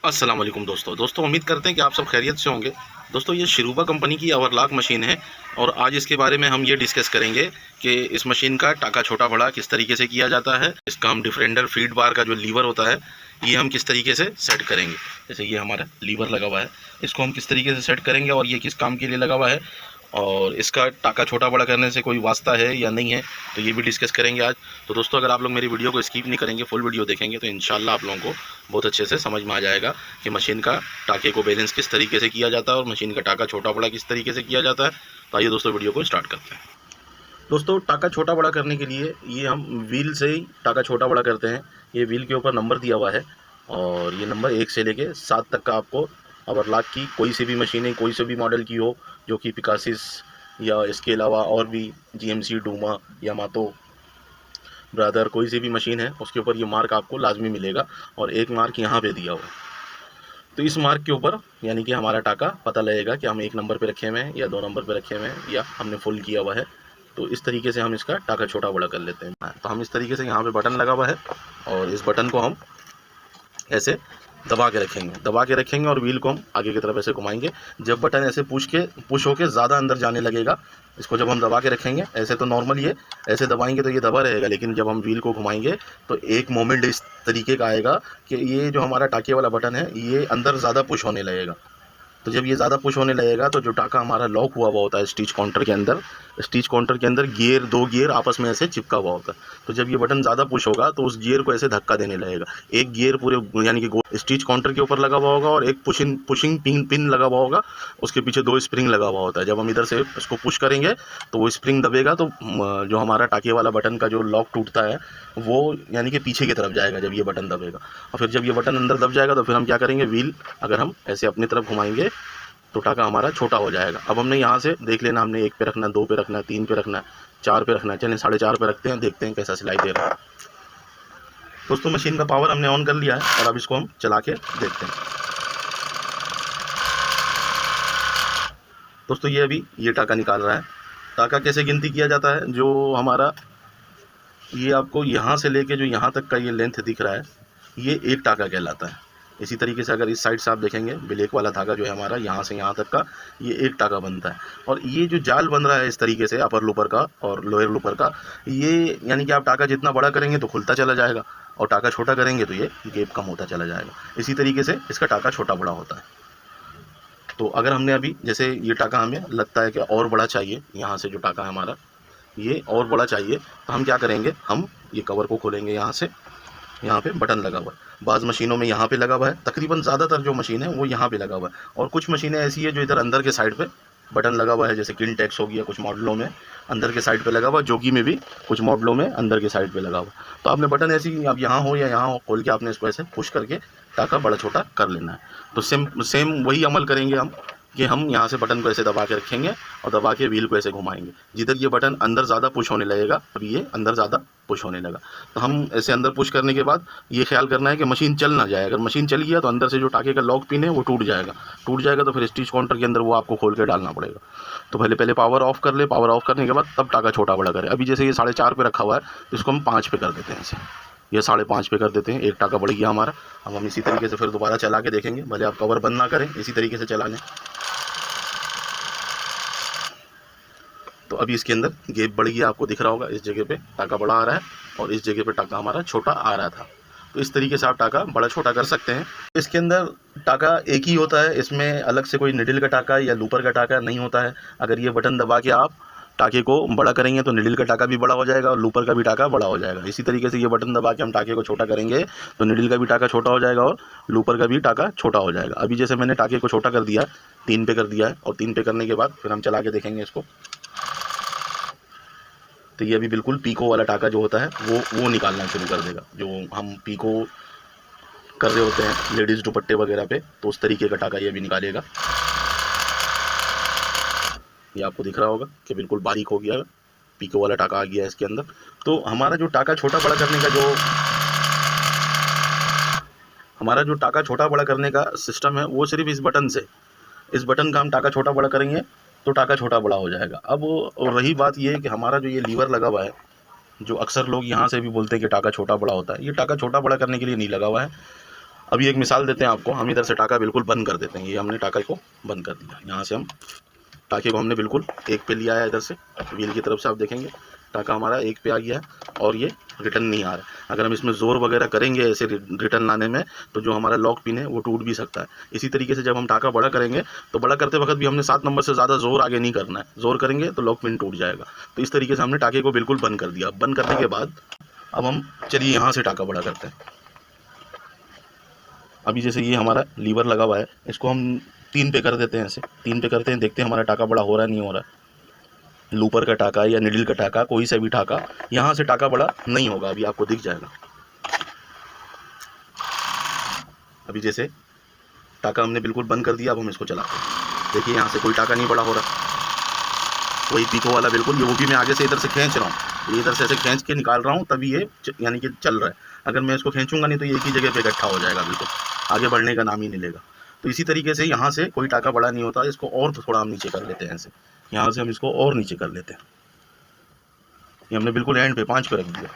अस्सलाम वालेकुम दोस्तों उम्मीद करते हैं कि आप सब खैरियत से होंगे। दोस्तों ये शिरूबा कंपनी की ओवरलॉक मशीन है और आज इसके बारे में हम ये डिस्कस करेंगे कि इस मशीन का टाका छोटा बड़ा किस तरीके से किया जाता है। इसका हम डिफरेंडर फीड बार का जो लीवर होता है ये हम किस तरीके से सेट करेंगे। जैसे ये हमारा लीवर लगा हुआ है, इसको हम किस तरीके से सेट करेंगे और ये किस काम के लिए लगा हुआ है और इसका टाका छोटा बड़ा करने से कोई वास्ता है या नहीं है, तो ये भी डिस्कस करेंगे आज। तो दोस्तों अगर आप लोग मेरी वीडियो को स्किप नहीं करेंगे, फुल वीडियो देखेंगे तो इंशाल्लाह आप लोगों को बहुत अच्छे से समझ में आ जाएगा कि मशीन का टाके को बैलेंस किस तरीके से किया जाता है और मशीन का टाका छोटा बड़ा किस तरीके से किया जाता है। तो आइए दोस्तों वीडियो को स्टार्ट करते हैं। दोस्तों टाका छोटा बड़ा करने के लिए ये हम व्हील से ही टाका छोटा बड़ा करते हैं। ये व्हील के ऊपर नंबर दिया हुआ है और ये नंबर 1 से लेके 7 तक का आपको ओवरलॉक की कोई सी भी मशीनें कोई से भी मॉडल की हो, जो कि पिकासिस या इसके अलावा और भी जीएमसी, डूमा, यामातो, ब्रदर, कोई सी भी मशीन है उसके ऊपर ये मार्क आपको लाजमी मिलेगा और एक मार्क यहाँ पे दिया हुआ है। तो इस मार्क के ऊपर यानी कि हमारा टाका पता लगेगा कि हम 1 नंबर पे रखे हुए हैं या 2 नंबर पे रखे हुए हैं या हमने फुल किया हुआ है। तो इस तरीके से हम इसका टाका छोटा बड़ा कर लेते हैं। तो हम इस तरीके से यहाँ पे बटन लगा हुआ है और इस बटन को हम ऐसे दबा के रखेंगे और व्हील को हम आगे की तरफ ऐसे घुमाएंगे। जब बटन ऐसे पुश होके ज़्यादा अंदर जाने लगेगा, इसको जब हम दबा के रखेंगे, ऐसे तो नॉर्मल ये ऐसे दबाएंगे तो ये दबा रहेगा, लेकिन जब हम व्हील को घुमाएंगे तो एक मोमेंट इस तरीके का आएगा कि ये जो हमारा टाके वाला बटन है ये अंदर ज़्यादा पुश होने लगेगा। तो जब ये ज़्यादा पुश होने लगेगा तो जो टाका हमारा लॉक हुआ होता है स्टिच काउंटर के अंदर गियर 2 गियर आपस में ऐसे चिपका हुआ होता है। तो जब ये बटन ज़्यादा पुश होगा तो उस गियर को ऐसे धक्का देने लगेगा। एक गियर पूरे यानी कि स्टिच काउंटर के ऊपर लगा हुआ होगा और एक पुशिंग पिन लगा हुआ होगा, उसके पीछे 2 स्प्रिंग लगा हुआ होता है। जब हम इधर से इसको पुश करेंगे तो वो स्प्रिंग दबेगा तो जो हमारा टाके वाला बटन का जो लॉक टूटता है वो यानी कि पीछे की तरफ जाएगा जब ये बटन दबेगा। और फिर जब ये बटन अंदर दब जाएगा तो फिर हम क्या करेंगे, व्हील अगर हम ऐसे अपनी तरफ घुमाएंगे तो टाका हमारा छोटा हो जाएगा। अब हमने यहाँ से देख लेना, हमने 1 पे रखना है, 2 पे रखना है, 3 पे रखना है, 4 पे रखना है। चलें 4.5 पे रखते हैं, देखते हैं कैसा सिलाई दे रहा है। दोस्तों मशीन का पावर हमने ऑन कर लिया है और अब इसको हम चला के देखते हैं। दोस्तों ये अभी ये टाका निकाल रहा है। टाका कैसे गिनती किया जाता है, जो हमारा ये आपको यहाँ से लेके जो यहाँ तक का ये लेंथ दिख रहा है ये एक टाका कहलाता है। इसी तरीके से अगर इस साइड से आप देखेंगे ब्लैक वाला धागा जो है हमारा यहाँ से यहाँ तक का ये एक टाका बनता है। और ये जो जाल बन रहा है इस तरीके से अपर लूपर का और लोअर लूपर का, ये यानी कि आप टाका जितना बड़ा करेंगे तो खुलता चला जाएगा और टाका छोटा करेंगे तो ये गैप कम होता चला जाएगा। इसी तरीके से इसका टाका छोटा बड़ा होता है। तो अगर हमने अभी जैसे ये टाका हमें लगता है कि और बड़ा चाहिए, यहाँ से जो टाका है हमारा ये और बड़ा चाहिए, तो हम क्या करेंगे, हम ये कवर को खोलेंगे। यहाँ से यहाँ पे बटन लगा हुआ है, बाज़ मशीनों में यहाँ पे लगा हुआ है, तकरीबन ज़्यादातर जो मशीन है वो यहाँ पे लगा हुआ है। और कुछ मशीनें ऐसी है जो इधर अंदर के साइड पे बटन लगा हुआ है, जैसे किनटेक्स हो गया, कुछ मॉडलों में अंदर के साइड पे लगा हुआ, जोगी में भी कुछ मॉडलों में अंदर के साइड पे लगा हुआ। तो आपने बटन ऐसी अब यहाँ हो या यहाँ हो खोल के आपने इसको ऐसे पुश करके टाका बड़ा छोटा कर लेना है। तो सेम वही अमल करेंगे हम कि हम यहाँ से बटन को ऐसे दबा के रखेंगे और दबा के व्हील को ऐसे घुमाएंगे। जिधर ये बटन अंदर ज़्यादा पुश होने लगेगा, अब ये अंदर ज़्यादा पुश होने लगा, तो हम ऐसे अंदर पुश करने के बाद ये ख्याल करना है कि मशीन चल ना जाए। अगर मशीन चल गया तो अंदर से जो टाके का लॉक पिन है वो टूट जाएगा तो फिर स्टिच काउंटर के अंदर वो आपको खोल के डालना पड़ेगा। तो पहले पावर ऑफ कर ले, पावर ऑफ करने के बाद तब टाका छोटा बड़ा करें। अभी जैसे ये 4.5 पे रखा हुआ है तो इसको हम 5 पे कर देते हैं, ऐसे ये 5.5 पे कर देते हैं, एक टाका बढ़ गया हमारा। अब हम इसी तरीके से फिर दोबारा चला के देखेंगे, भले आप कवर बंद ना करें, इसी तरीके से चला लें। तो अभी इसके अंदर गैप बढ़ गया, आपको दिख रहा होगा, इस जगह पे टाका बड़ा आ रहा है और इस जगह पे टाका हमारा छोटा आ रहा था। तो इस तरीके से आप टाका बड़ा छोटा कर सकते हैं। इसके अंदर टाका एक ही होता है, इसमें अलग से कोई निडल का टाका या लूपर का टाका नहीं होता है। अगर ये बटन दबा के आप टाके को बड़ा करेंगे तो निडल का टाका भी बड़ा हो जाएगा और लूपर का भी टाका बड़ा हो जाएगा। इसी तरीके से ये बटन दबा के हम टाके को छोटा करेंगे तो निडल का भी टाका छोटा हो जाएगा और लूपर का भी टाका छोटा हो जाएगा। अभी जैसे मैंने टाके को छोटा कर दिया, 3 पे कर दिया है और 3 पे करने के बाद फिर हम चला के देखेंगे इसको। तो ये अभी बिल्कुल पीको वाला टाका जो होता है वो निकालना शुरू कर देगा। जो हम पीको कर रहे होते हैं लेडीज़ दुपट्टे वगैरह पे, तो उस तरीके का टाका ये भी निकालेगा। ये आपको दिख रहा होगा कि बिल्कुल बारीक हो गया, पीको वाला टाका आ गया इसके अंदर। तो हमारा जो टाका छोटा बड़ा करने का सिस्टम है वो सिर्फ इस बटन का हम टाका छोटा बड़ा करेंगे तो टाका छोटा बड़ा हो जाएगा। अब रही बात ये कि हमारा जो ये लीवर लगा हुआ है, जो अक्सर लोग यहाँ से भी बोलते हैं कि टाका छोटा बड़ा होता है, ये टाका छोटा बड़ा करने के लिए नहीं लगा हुआ है। अभी एक मिसाल देते हैं आपको, हम इधर से टाका बिल्कुल बंद कर देते हैं। ये हमने टाका को बंद कर दिया। यहाँ से हम टाके को हमने बिल्कुल एक पे लिया है, इधर से व्हील की तरफ से आप देखेंगे टाका हमारा एक पे आ गया है और ये रिटर्न नहीं आ रहा है। अगर हम इसमें ज़ोर वगैरह करेंगे ऐसे रिटर्न लाने में तो जो हमारा लॉक पिन है वो टूट भी सकता है। इसी तरीके से जब हम टाका बड़ा करेंगे तो बड़ा करते वक्त भी हमने 7 नंबर से ज़्यादा ज़ोर आगे नहीं करना है। ज़ोर करेंगे तो लॉक पिन टूट जाएगा। तो इस तरीके से हमने टाके को बिल्कुल बंद कर दिया। बंद करने के बाद अब हम चलिए यहाँ से टाका बड़ा करते हैं। अभी जैसे ये हमारा लीवर लगा हुआ है, इसको हम 3 पे कर देते हैं। ऐसे 3 पे करते हैं, देखते हैं हमारा टाका बड़ा हो रहा है नहीं हो रहा है। लूपर का टाका या निडल का टाका, कोई सा भी टाका, यहाँ से टाका बड़ा नहीं होगा। अभी आपको दिख जाएगा। अभी जैसे टाका हमने बिल्कुल बंद कर दिया। अब हम इसको चलाते हैं, देखिए यहाँ से कोई टाका नहीं बड़ा हो रहा। वही पीको वाला बिल्कुल, ये वो भी मैं आगे से इधर से खींच रहा हूँ, ये इधर से ऐसे खींच के निकाल रहा हूँ, तभी ये यानी कि चल रहा है। अगर मैं इसको खींचूंगा नहीं तो ये एक ही जगह पे इकट्ठा हो जाएगा, बिल्कुल आगे बढ़ने का नाम ही नहीं लेगा। तो इसी तरीके से यहाँ से कोई टाका बड़ा नहीं होता। इसको और थोड़ा हम नीचे कर लेते हैं। ऐसे यहाँ से हम इसको और नीचे कर लेते हैं। ये हमने बिल्कुल एंड पे 5 पे रख दिया।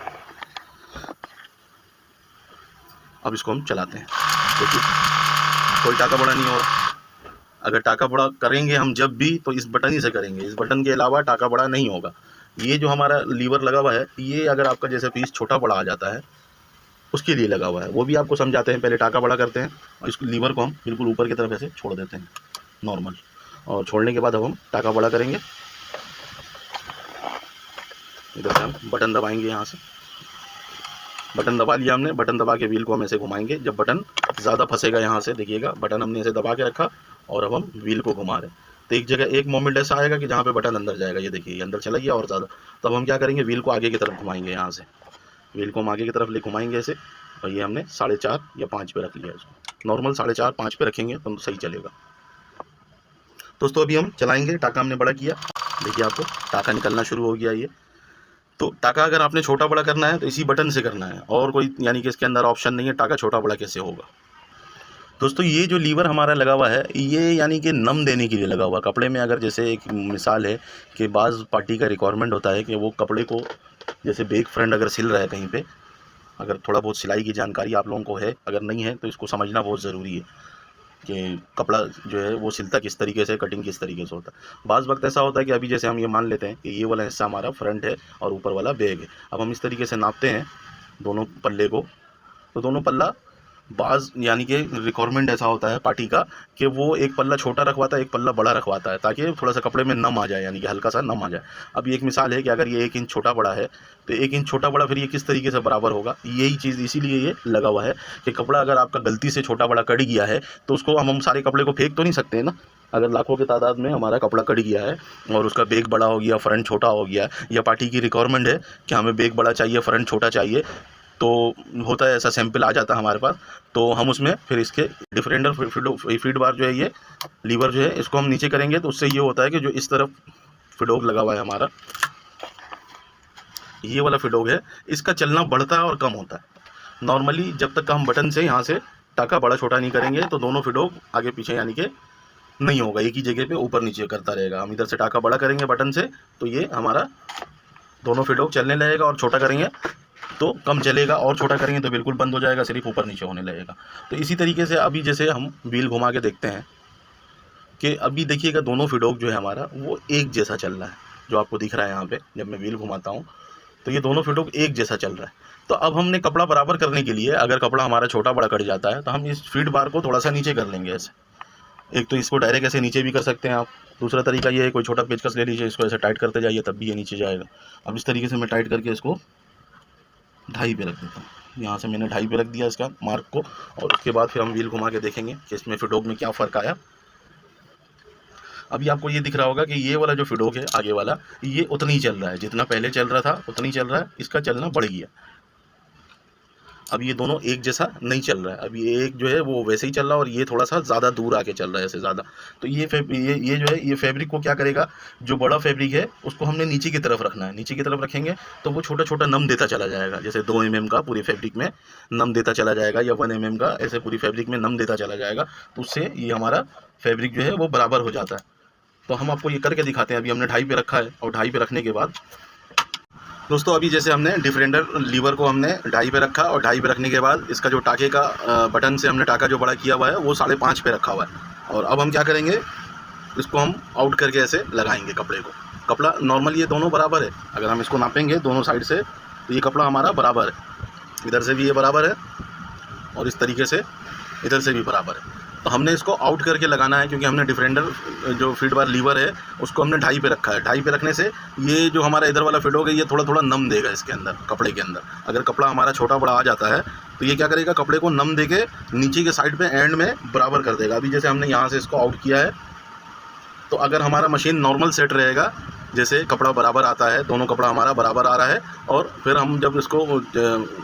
अब इसको हम चलाते हैं, देखिए कोई टाका बड़ा नहीं हो रहा। अगर टाका बड़ा करेंगे हम जब भी तो इस बटन ही से करेंगे, इस बटन के अलावा टाका बड़ा नहीं होगा। ये जो हमारा लीवर लगा हुआ है, ये अगर आपका जैसे पीस छोटा बड़ा आ जाता है उसके लिए लगा हुआ है, वो भी आपको समझाते हैं। पहले टाका बड़ा करते हैं और इस लीवर को हम बिल्कुल ऊपर की तरफ ऐसे छोड़ देते हैं नॉर्मल, और छोड़ने के बाद अब हम टाका बड़ा करेंगे। इधर से हम बटन दबाएंगे, यहाँ से बटन दबा लिया हमने। बटन दबा के व्हील को हम ऐसे घुमाएंगे। जब बटन ज़्यादा फंसेगा यहाँ से, देखिएगा बटन हमने ऐसे दबा के रखा और अब हम व्हील को घुमा रहे हैं, तो एक जगह एक मोमेंट ऐसा आएगा कि जहाँ पे बटन अंदर जाएगा। ये देखिए अंदर चला गया और ज़्यादा। तब हम क्या करेंगे, व्हील को आगे की तरफ घुमाएंगे। यहाँ से व्हील को हम आगे की तरफ ले घुमाएंगे ऐसे, और ये हमने 4.5 या 5 पे रख लिया इसको। नॉर्मल 4.5-5 पे रखेंगे तो सही चलेगा। दोस्तों अभी हम चलाएंगे। टाका हमने बड़ा किया, देखिए आपको टाका निकलना शुरू हो गया। ये तो टाका अगर आपने छोटा बड़ा करना है तो इसी बटन से करना है, और कोई यानी कि इसके अंदर ऑप्शन नहीं है टाका छोटा बड़ा कैसे होगा। दोस्तों ये जो लीवर हमारा लगा हुआ है, ये यानी कि नम देने के लिए लगा हुआ। कपड़े में अगर जैसे एक मिसाल है कि बाज़ पार्टी का रिक्वायरमेंट होता है कि वो कपड़े को जैसे बैक फ्रंट अगर सिल रहा है कहीं पे, अगर थोड़ा बहुत सिलाई की जानकारी आप लोगों को है, अगर नहीं है तो इसको समझना बहुत ज़रूरी है कि कपड़ा जो है वो सिलता किस तरीके से, कटिंग किस तरीके से होता है। बाज़ वक्त ऐसा होता है कि अभी जैसे हम ये मान लेते हैं कि ये वाला हिस्सा हमारा फ्रंट है और ऊपर वाला बैग है। अब हम इस तरीके से नापते हैं दोनों पल्ले को, तो दोनों पल्ला बाज़ यानी कि रिक्वायरमेंट ऐसा होता है पार्टी का कि वो एक पल्ला छोटा रखवाता है, एक पल्ला बड़ा रखवाता है, ताकि थोड़ा सा कपड़े में नम आ जाए, यानी कि हल्का सा नम आ जाए। अब एक मिसाल है कि अगर ये 1 इंच छोटा बड़ा है तो 1 इंच छोटा बड़ा फिर ये किस तरीके से बराबर होगा। यही चीज़ इसीलिए ये लगा हुआ है कि कपड़ा अगर आपका गलती से छोटा बड़ा कट गया है तो उसको हम सारे कपड़े को फेंक तो नहीं सकते ना। अगर लाखों की तादाद में हमारा कपड़ा कट गया है और उसका बैग बड़ा हो गया, फ्रंट छोटा हो गया, या पार्टी की रिक्वायरमेंट है कि हमें बैग बड़ा चाहिए, फ्रंट छोटा चाहिए, तो होता है ऐसा सैंपल आ जाता है हमारे पास, तो हम उसमें फिर इसके डिफरेंडर फीड बार जो है, ये लीवर जो है इसको हम नीचे करेंगे तो उससे ये होता है कि जो इस तरफ फिडोग लगा हुआ है हमारा, ये वाला फिडोग है, इसका चलना बढ़ता है और कम होता है। नॉर्मली जब तक हम बटन से यहाँ से टाका बड़ा छोटा नहीं करेंगे तो दोनों फिडोग आगे पीछे यानी कि नहीं होगा, एक ही जगह पे ऊपर नीचे करता रहेगा। हम इधर से टाका बड़ा करेंगे बटन से तो ये हमारा दोनों फिडोग चलने लगेगा, और छोटा करेंगे तो कम चलेगा, और छोटा करेंगे तो बिल्कुल बंद हो जाएगा, सिर्फ ऊपर नीचे होने लगेगा। तो इसी तरीके से अभी जैसे हम व्हील घुमा के देखते हैं कि अभी देखिएगा दोनों फिडोग जो है हमारा वो एक जैसा चल रहा है, जो आपको दिख रहा है यहाँ पे। जब मैं व्हील घुमाता हूँ तो ये दोनों फिडोग एक जैसा चल रहा है। तो अब हमने कपड़ा बराबर करने के लिए, अगर कपड़ा हमारा छोटा बड़ा कट जाता है तो हम इस फीड बार को थोड़ा सा नीचे कर लेंगे ऐसे। एक तो इसको डायरेक्ट ऐसे नीचे भी कर सकते हैं आप। दूसरा तरीका ये है, कोई छोटा पेचकस ले लीजिए, इसको ऐसे टाइट करते जाइए तब भी ये नीचे जाएगा। अब इस तरीके से मैं टाइट करके इसको 2.5 पे रख देता हूँ। यहाँ से मैंने 2.5 पे रख दिया इसका मार्क को, और उसके बाद फिर हम व्हील घुमा के देखेंगे कि इसमें फिडोग में क्या फ़र्क आया। अभी आपको ये दिख रहा होगा कि ये वाला जो फिडोग है आगे वाला, ये उतना ही चल रहा है जितना पहले चल रहा था, उतना ही चल रहा है, इसका चलना बढ़ गया। अब ये दोनों एक जैसा नहीं चल रहा है। अब ये एक जो है वो वैसे ही चल रहा है और ये थोड़ा सा ज़्यादा दूर आके चल रहा है, ऐसे ज़्यादा। तो ये जो है ये फैब्रिक को क्या करेगा, जो बड़ा फैब्रिक है उसको हमने नीचे की तरफ रखना है। नीचे की तरफ रखेंगे तो वो छोटा छोटा नम देता चला जाएगा, जैसे 2 mm का पूरी फैब्रिक में नम देता चला जाएगा, या 1 mm का ऐसे पूरी फैब्रिक में नम देता चला जाएगा। तो उससे ये हमारा फैब्रिक जो है वो बराबर हो जाता है। तो हम आपको ये करके दिखाते हैं। अभी हमने 2.5 पे रखा है, और 2.5 पे रखने के बाद दोस्तों अभी जैसे हमने डिफरेंडर लीवर को हमने ढाई पे रखा और ढाई पे रखने के बाद इसका जो टाके का बटन से हमने टाका जो बड़ा किया हुआ है वो 5.5 पे रखा हुआ है। और अब हम क्या करेंगे, इसको हम आउट करके ऐसे लगाएंगे कपड़े को। कपड़ा नॉर्मल ये दोनों बराबर है, अगर हम इसको नापेंगे दोनों साइड से तो ये कपड़ा हमारा बराबर है, इधर से भी ये बराबर है और इस तरीके से इधर से भी बराबर है। तो हमने इसको आउट करके लगाना है क्योंकि हमने डिफरेंडर जो फीड बार लीवर है उसको हमने ढाई पे रखा है। ढाई पे रखने से ये जो हमारा इधर वाला फीड होगा ये थोड़ा थोड़ा नम देगा इसके अंदर, कपड़े के अंदर। अगर कपड़ा हमारा छोटा बड़ा आ जाता है तो ये क्या करेगा, कपड़े को नम देके नीचे के साइड पे एंड में बराबर कर देगा। अभी जैसे हमने यहाँ से इसको आउट किया है तो अगर हमारा मशीन नॉर्मल सेट रहेगा, जैसे कपड़ा बराबर आता है, दोनों कपड़ा हमारा बराबर आ रहा है, और फिर हम जब इसको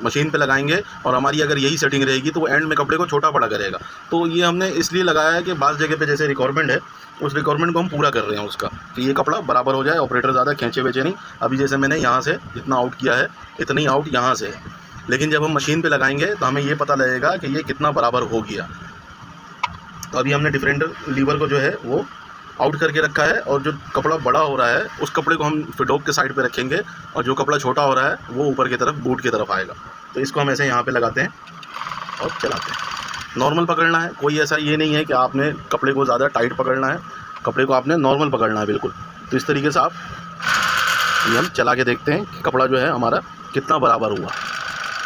मशीन पे लगाएंगे और हमारी अगर यही सेटिंग रहेगी तो वो एंड में कपड़े को छोटा बड़ा करेगा। तो ये हमने इसलिए लगाया है कि बाज़ जगह पे जैसे रिक्वायरमेंट है उस रिक्वायरमेंट को हम पूरा कर रहे हैं उसका, कि ये कपड़ा बराबर हो जाए, ऑपरेटर ज़्यादा खींचे वेचे नहीं। अभी जैसे मैंने यहाँ से जितना आउट किया है इतना ही आउट यहाँ से है, लेकिन जब हम मशीन पर लगाएंगे तो हमें ये पता लगेगा कि ये कितना बराबर हो गया। तो अभी हमने डिफरेंडर लीवर को जो है वो आउट करके रखा है, और जो कपड़ा बड़ा हो रहा है उस कपड़े को हम फिडोक के साइड पे रखेंगे, और जो कपड़ा छोटा हो रहा है वो ऊपर की तरफ बूट की तरफ आएगा। तो इसको हम ऐसे यहाँ पे लगाते हैं और चलाते हैं। नॉर्मल पकड़ना है, कोई ऐसा ये नहीं है कि आपने कपड़े को ज़्यादा टाइट पकड़ना है, कपड़े को आपने नॉर्मल पकड़ना है बिल्कुल। तो इस तरीके से आप ये हम चला के देखते हैं कि कपड़ा जो है हमारा कितना बराबर हुआ।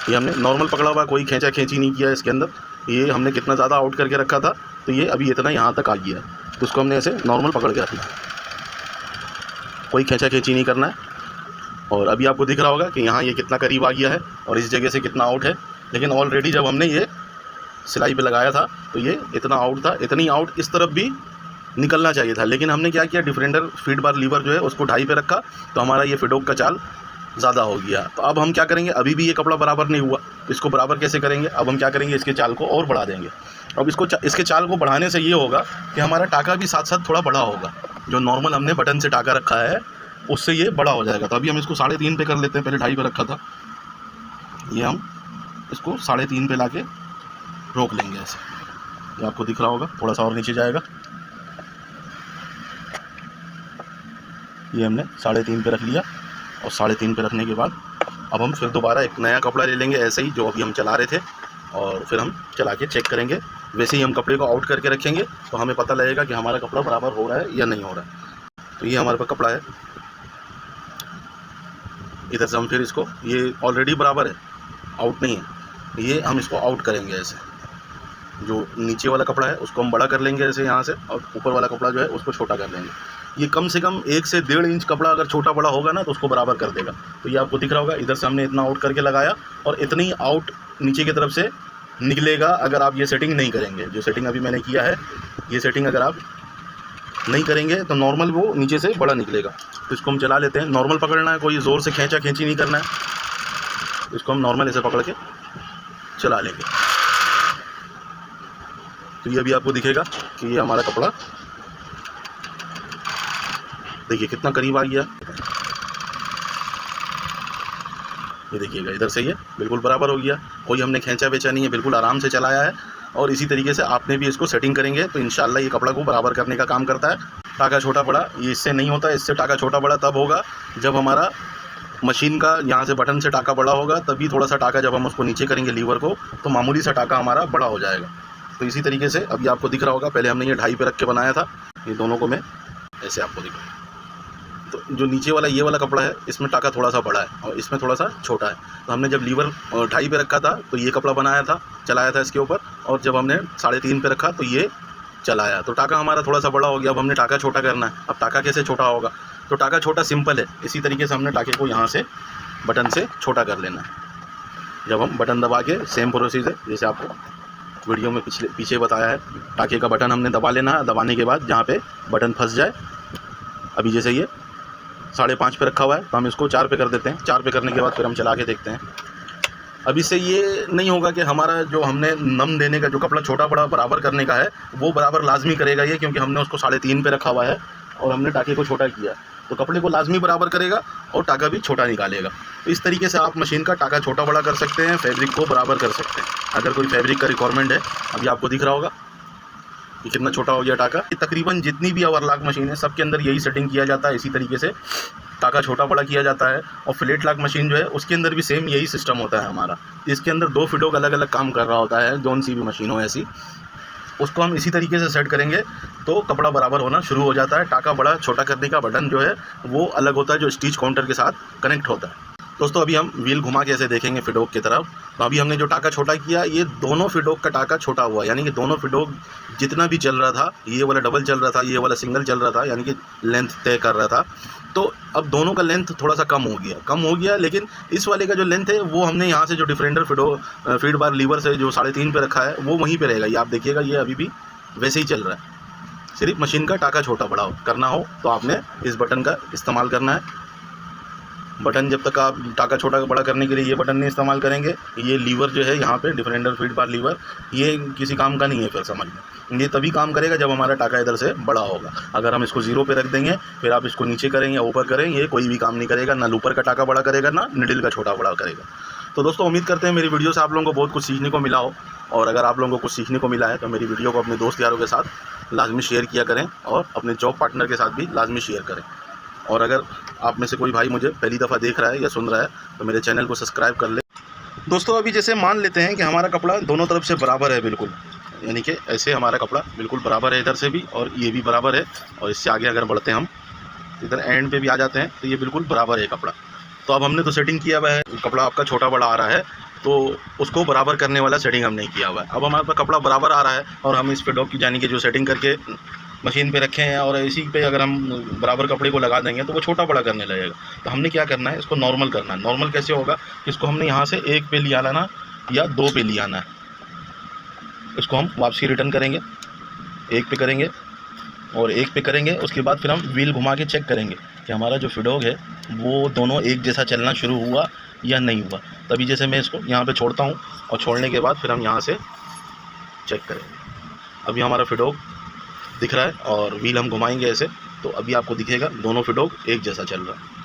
ये हमने नॉर्मल पकड़ा हुआ, कोई खींचा खींची नहीं किया इसके अंदर। ये हमने कितना ज़्यादा आउट करके रखा था तो ये अभी इतना यहाँ तक आ गया है, तो उसको हमने ऐसे नॉर्मल पकड़ के रखना है, कोई खींचा खींची नहीं करना है। और अभी आपको दिख रहा होगा कि यहाँ ये कितना करीब आ गया है और इस जगह से कितना आउट है। लेकिन ऑलरेडी जब हमने ये सिलाई पे लगाया था तो ये इतना आउट था, इतनी आउट इस तरफ भी निकलना चाहिए था। लेकिन हमने क्या किया, डिफरेंडर फीड बार लीवर जो है उसको ढाई पे रखा तो हमारा ये फिडोक का चाल ज़्यादा हो गया। तो अब हम क्या करेंगे, अभी भी ये कपड़ा बराबर नहीं हुआ, इसको बराबर कैसे करेंगे, अब हम क्या करेंगे, इसके चाल को और बढ़ा देंगे। अब इसके चाल को बढ़ाने से ये होगा कि हमारा टाका भी साथ साथ थोड़ा बड़ा होगा। जो नॉर्मल हमने बटन से टाका रखा है उससे ये बड़ा हो जाएगा। तो अभी हम इसको 3.5 पे कर लेते हैं, पहले ढाई पे रखा था, ये हम इसको 3.5 पे ला के रोक लेंगे ऐसे। ये आपको दिख रहा होगा, थोड़ा सा और नीचे जाएगा। ये हमने 3.5 पे रख लिया, और 3.5 पे रखने के बाद अब हम फिर दोबारा एक नया कपड़ा ले लेंगे ऐसे ही जो अभी हम चला रहे थे, और फिर हम चला के चेक करेंगे। वैसे ही हम कपड़े को आउट करके रखेंगे तो हमें पता लगेगा कि हमारा कपड़ा बराबर हो रहा है या नहीं हो रहा है। तो ये हमारे पास कपड़ा है, इधर से हम फिर इसको, ये ऑलरेडी बराबर है, आउट नहीं है, ये हम इसको आउट करेंगे ऐसे। जो नीचे वाला कपड़ा है उसको हम बड़ा कर लेंगे ऐसे यहाँ से, और ऊपर वाला कपड़ा जो है उसको छोटा कर लेंगे। ये कम से कम 1 से 1.5 इंच कपड़ा अगर छोटा बड़ा होगा ना तो उसको बराबर कर देगा। तो ये आपको दिख रहा होगा, इधर से हमने इतना आउट करके लगाया और इतनी ही आउट नीचे की तरफ से निकलेगा अगर आप ये सेटिंग नहीं करेंगे। जो सेटिंग अभी मैंने किया है, ये सेटिंग अगर आप नहीं करेंगे तो नॉर्मल वो नीचे से बड़ा निकलेगा। तो इसको हम चला लेते हैं, नॉर्मल पकड़ना है, कोई ज़ोर से खींचा खींची नहीं करना है। इसको हम नॉर्मल ऐसे पकड़ के चला लेंगे। तो ये अभी आपको दिखेगा कि ये हमारा कपड़ा देखिए कितना करीब आ गया। ये देखिएगा, इधर से ये बिल्कुल बराबर हो गया, कोई हमने खींचा बेचा नहीं है, बिल्कुल आराम से चलाया है। और इसी तरीके से आपने भी इसको सेटिंग करेंगे तो इंशाल्लाह ये कपड़ा को बराबर करने का काम करता है। टाका छोटा बड़ा ये इससे नहीं होता, इससे टाका छोटा बड़ा तब होगा जब हमारा मशीन का यहाँ से बटन से टाका बड़ा होगा, तभी थोड़ा सा टाका जब हम उसको नीचे करेंगे लीवर को तो मामूली सा टाका हमारा बड़ा हो जाएगा। तो इसी तरीके से अभी आपको दिख रहा होगा, पहले हमने ये 2.5 पे रख के बनाया था, ये दोनों को मैं ऐसे आपको दिख रहा हूँ। तो जो नीचे वाला ये वाला कपड़ा है इसमें टाका थोड़ा सा बड़ा है और इसमें थोड़ा सा छोटा है। तो हमने जब लीवर 2.5 पे रखा था तो ये कपड़ा बनाया था, चलाया था इसके ऊपर, और जब हमने 3.5 पे रखा तो ये चलाया, तो टाका हमारा थोड़ा सा बड़ा हो गया। अब हमने टाका छोटा करना है। अब टाका कैसे छोटा होगा, तो टाका छोटा सिंपल है, इसी तरीके से हमने टाके को यहाँ से बटन से छोटा कर लेना है। जब हम बटन दबा के, सेम प्रोसीजर जैसे आपको वीडियो में पीछे बताया है, टाके का बटन हमने दबा लेना है। दबाने के बाद जहाँ पे बटन फंस जाए, अभी जैसे ये 5.5 पे रखा हुआ है तो हम इसको 4 पे कर देते हैं। 4 पे करने के बाद फिर हम चला के देखते हैं। अब इससे ये नहीं होगा कि हमारा जो हमने नम देने का, जो कपड़ा छोटा बड़ा बराबर करने का है, वो बराबर लाजमी करेगा ये, क्योंकि हमने उसको 3.5 पे रखा हुआ है और हमने टाके को छोटा किया, तो कपड़े को लाजमी बराबर करेगा और टाका भी छोटा निकालेगा। तो इस तरीके से आप मशीन का टाका छोटा बड़ा कर सकते हैं, फैब्रिक को बराबर कर सकते हैं अगर कोई फैब्रिक का रिक्वायरमेंट है। अभी आपको दिख रहा होगा कि कितना छोटा हो गया टाका। तकरीबन जितनी भी ओवरलॉक मशीन है सबके अंदर यही सेटिंग किया जाता है इसी तरीके से। टाका छोटा बड़ा किया जाता है। और फ्लैट लॉक मशीन जो है उसके अंदर भी सेम यही सिस्टम होता है हमारा। इसके अंदर 2 फिडोक अलग अलग काम कर रहा होता है, जौन सी भी मशीन हो ऐसी, उसको हम इसी तरीके से सेट करेंगे तो कपड़ा बराबर होना शुरू हो जाता है। टाका बड़ा छोटा करने का बटन जो है वो अलग होता है, जो स्टिच काउंटर के साथ कनेक्ट होता है। दोस्तों अभी हम व्हील घुमा के ऐसे देखेंगे फिडोक की तरफ। तो अभी हमने जो टाका छोटा किया, ये दोनों फिडोक का टाका छोटा हुआ, यानी कि दोनों फिडोक जितना भी चल रहा था, ये वाला डबल चल रहा था, ये वाला सिंगल चल रहा था, यानी कि लेंथ तय कर रहा था। तो अब दोनों का लेंथ थोड़ा सा कम हो गया, लेकिन इस वाले का जो लेंथ है वो हमने यहाँ से जो डिफरेंडर फीड बार लीवर से जो 3.5 पे रखा है वो वहीं पे रहेगा। ये आप देखिएगा, ये अभी भी वैसे ही चल रहा है। सिर्फ मशीन का टाका छोटा बड़ा करना हो तो आपने इस बटन का इस्तेमाल करना है। बटन जब तक आप टाका छोटा बड़ा करने के लिए ये बटन नहीं इस्तेमाल करेंगे, ये लीवर जो है यहाँ पे डिफरेंडर फीड बार लीवर, ये किसी काम का नहीं है। फिर समझ में ये तभी काम करेगा जब हमारा टाका इधर से बड़ा होगा। अगर हम इसको 0 पे रख देंगे, फिर आप इसको नीचे करेंगे ऊपर करेंगे, ये कोई भी काम नहीं करेगा, ना ऊपर का टाका बड़ा करेगा ना निडल का छोटा बड़ा करेगा। तो दोस्तों उम्मीद करते हैं मेरी वीडियो से आप लोगों को बहुत कुछ सीखने को मिला हो। और अगर आप लोगों को कुछ सीखने को मिला है तो मेरी वीडियो को अपने दोस्त यारों के साथ लाजमी शेयर किया करें और अपने जॉब पार्टनर के साथ भी लाजमी शेयर करें। और अगर आप में से कोई भाई मुझे पहली दफ़ा देख रहा है या सुन रहा है तो मेरे चैनल को सब्सक्राइब कर ले। दोस्तों अभी जैसे मान लेते हैं कि हमारा कपड़ा दोनों तरफ से बराबर है बिल्कुल, यानी कि ऐसे हमारा कपड़ा बिल्कुल बराबर है, इधर से भी और ये भी बराबर है। और इससे आगे अगर बढ़ते हैं हम इधर एंड पे भी आ जाते हैं तो ये बिल्कुल बराबर है कपड़ा। तो अब हमने तो सेटिंग किया हुआ है, कपड़ा आपका छोटा बड़ा आ रहा है तो उसको बराबर करने वाला सेटिंग हम नहीं किया हुआ है। अब हमारे पास कपड़ा बराबर आ रहा है और हम इस फिडोक की यानी कि जो सेटिंग करके मशीन पे रखे हैं और इसी पे अगर हम बराबर कपड़े को लगा देंगे तो वो छोटा बड़ा करने लगेगा। तो हमने क्या करना है, इसको नॉर्मल करना है। नॉर्मल कैसे होगा, इसको हमने यहाँ से 1 पे ले आना या 2 पे ले आना है। इसको हम वापसी रिटर्न करेंगे, 1 पे करेंगे और 1 पे करेंगे। उसके बाद फिर हम व्हील घुमा के चेक करेंगे कि हमारा जो फिडोक है वो दोनों एक जैसा चलना शुरू हुआ या नहीं हुआ। तभी जैसे मैं इसको यहाँ पे छोड़ता हूँ और छोड़ने के बाद फिर हम यहाँ से चेक करेंगे। अभी हमारा फिडोक दिख रहा है और व्हील हम घुमाएंगे ऐसे तो अभी आपको दिखेगा दोनों फिडोक एक जैसा चल रहा है।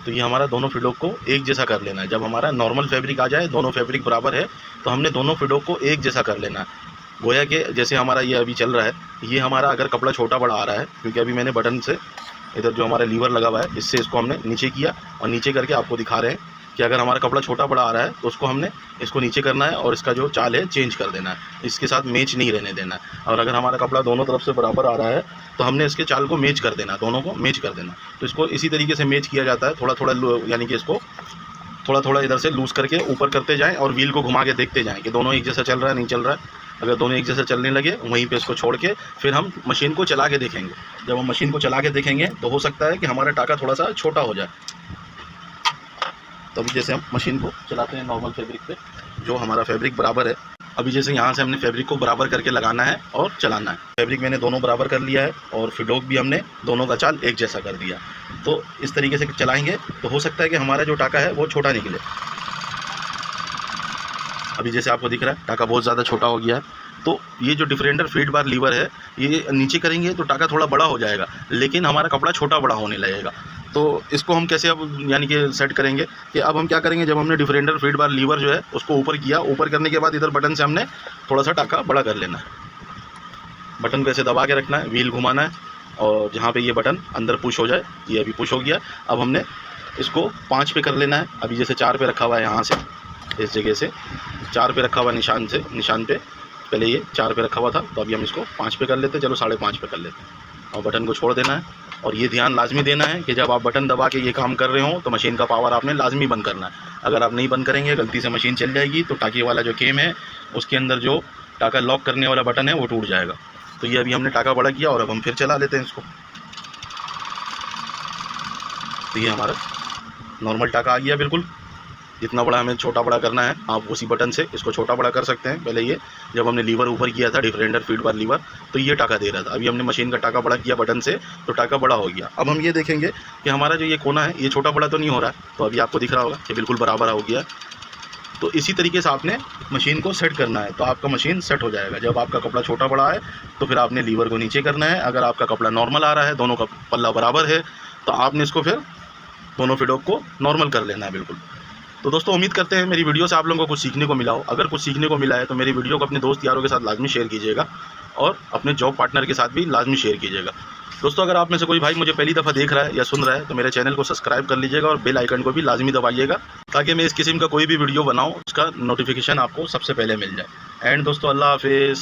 तो ये हमारा दोनों फिडोक को एक जैसा कर लेना है। जब हमारा नॉर्मल फैब्रिक आ जाए, दोनों फैब्रिक बराबर है, तो हमने दोनों फिडोक को एक जैसा कर लेना है। गोया कि जैसे हमारा ये अभी चल रहा है, ये हमारा अगर कपड़ा छोटा बड़ा आ रहा है, क्योंकि अभी मैंने बटन से इधर जो हमारा लीवर लगा हुआ है इससे इसको हमने नीचे किया और नीचे करके आपको दिखा रहे हैं कि अगर हमारा कपड़ा छोटा बड़ा आ रहा है तो उसको हमने इसको नीचे करना है और इसका जो चाल है चेंज कर देना है, इसके साथ मैच नहीं रहने देना है। और अगर हमारा कपड़ा दोनों तरफ से बराबर आ रहा है तो हमने इसके चाल को मैच कर देना, दोनों को मैच कर देना। तो इसको इसी तरीके से मैच किया जाता है, थोड़ा थोड़ा, यानी कि इसको थोड़ा थोड़ा इधर से लूज़ करके ऊपर करते जाएँ और व्हील को घुमा के देखते जाएँ कि दोनों एक जैसा चल रहा है नहीं चल रहा है। अगर दोनों एक जैसा चलने लगे वहीं पे इसको छोड़ के फिर हम मशीन को चला के देखेंगे। जब हम मशीन को चला के देखेंगे तो हो सकता है कि हमारा टाका थोड़ा सा छोटा हो जाए। तो अभी जैसे हम मशीन को चलाते हैं नॉर्मल फैब्रिक पे, जो हमारा फैब्रिक बराबर है, अभी जैसे यहाँ से हमने फैब्रिक को बराबर करके लगाना है और चलाना है। फैब्रिक मैंने दोनों बराबर कर लिया है और फिडोक भी हमने दोनों का चाल एक जैसा कर दिया। तो इस तरीके से चलाएंगे तो हो सकता है कि हमारा जो टाका है वो छोटा निकले। अभी जैसे आपको दिख रहा है टाका बहुत ज़्यादा छोटा हो गया है। तो ये जो डिफरेंडर फीड बार लीवर है, ये नीचे करेंगे तो टाका थोड़ा बड़ा हो जाएगा, लेकिन हमारा कपड़ा छोटा बड़ा होने लगेगा। तो इसको हम कैसे अब यानी कि सेट करेंगे कि अब हम क्या करेंगे, जब हमने डिफरेंडर फीड बार लीवर जो है उसको ऊपर किया, ऊपर करने के बाद इधर बटन से हमने थोड़ा सा टाका बड़ा कर लेना है। बटन को ऐसे दबा के रखना है, व्हील घुमाना है और जहाँ पे ये बटन अंदर पुश हो जाए, ये अभी पुश हो गया। अब हमने इसको 5 पे कर लेना है। अभी जैसे 4 पे रखा हुआ है, यहाँ से इस जगह से 4 पे रखा हुआ निशान पे, पहले ये 4 पे रखा हुआ था, तो अभी हम इसको 5 पे कर लेते हैं। चलो 5.5 पे कर लेते हैं और बटन को छोड़ देना है। और ये ध्यान लाजमी देना है कि जब आप बटन दबा के ये काम कर रहे हो तो मशीन का पावर आपने लाजमी बंद करना है। अगर आप नहीं बंद करेंगे, गलती से मशीन चल जाएगी तो टाके वाला जो केम है उसके अंदर जो टाका लॉक करने वाला बटन है वो टूट जाएगा। तो ये अभी हमने टाका बड़ा किया और अब हम फिर चला लेते हैं इसको। तो ये हमारा नॉर्मल टाका आ गया बिल्कुल। जितना बड़ा हमें छोटा बड़ा करना है, आप उसी बटन से इसको छोटा बड़ा कर सकते हैं। पहले ये जब हमने लीवर ऊपर किया था, डिफरेंडर फीड बार लीवर, तो ये टाका दे रहा था। अभी हमने मशीन का टाका बड़ा किया बटन से तो टाका बड़ा हो गया। अब हम ये देखेंगे कि हमारा जो ये कोना है ये छोटा बड़ा तो नहीं हो रहा है। तो अभी आपको दिख रहा होगा कि बिल्कुल बराबर हो गया। तो इसी तरीके से आपने मशीन को सेट करना है, तो आपका मशीन सेट हो जाएगा। जब आपका कपड़ा छोटा बड़ा है तो फिर आपने लीवर को नीचे करना है। अगर आपका कपड़ा नॉर्मल आ रहा है, दोनों का पल्ला बराबर है, तो आपने इसको फिर दोनों फिडोक को नॉर्मल कर लेना है बिल्कुल। तो दोस्तों उम्मीद करते हैं मेरी वीडियो से आप लोगों को कुछ सीखने को मिला हो। अगर कुछ सीखने को मिला है तो मेरी वीडियो को अपने दोस्त यारों के साथ लाजमी शेयर कीजिएगा और अपने जॉब पार्टनर के साथ भी लाजमी शेयर कीजिएगा। दोस्तों अगर आप में से कोई भाई मुझे पहली दफ़ा देख रहा है या सुन रहा है तो मेरे चैनल को सब्सक्राइब कर लीजिएगा और बेल आइकन को भी लाजमी दबाइएगा, ताकि मैं इस किस्म का कोई भी वीडियो बनाऊँ उसका नोटिफिकेशन आपको सबसे पहले मिल जाए। एंड दोस्तों अल्लाह हाफिज़।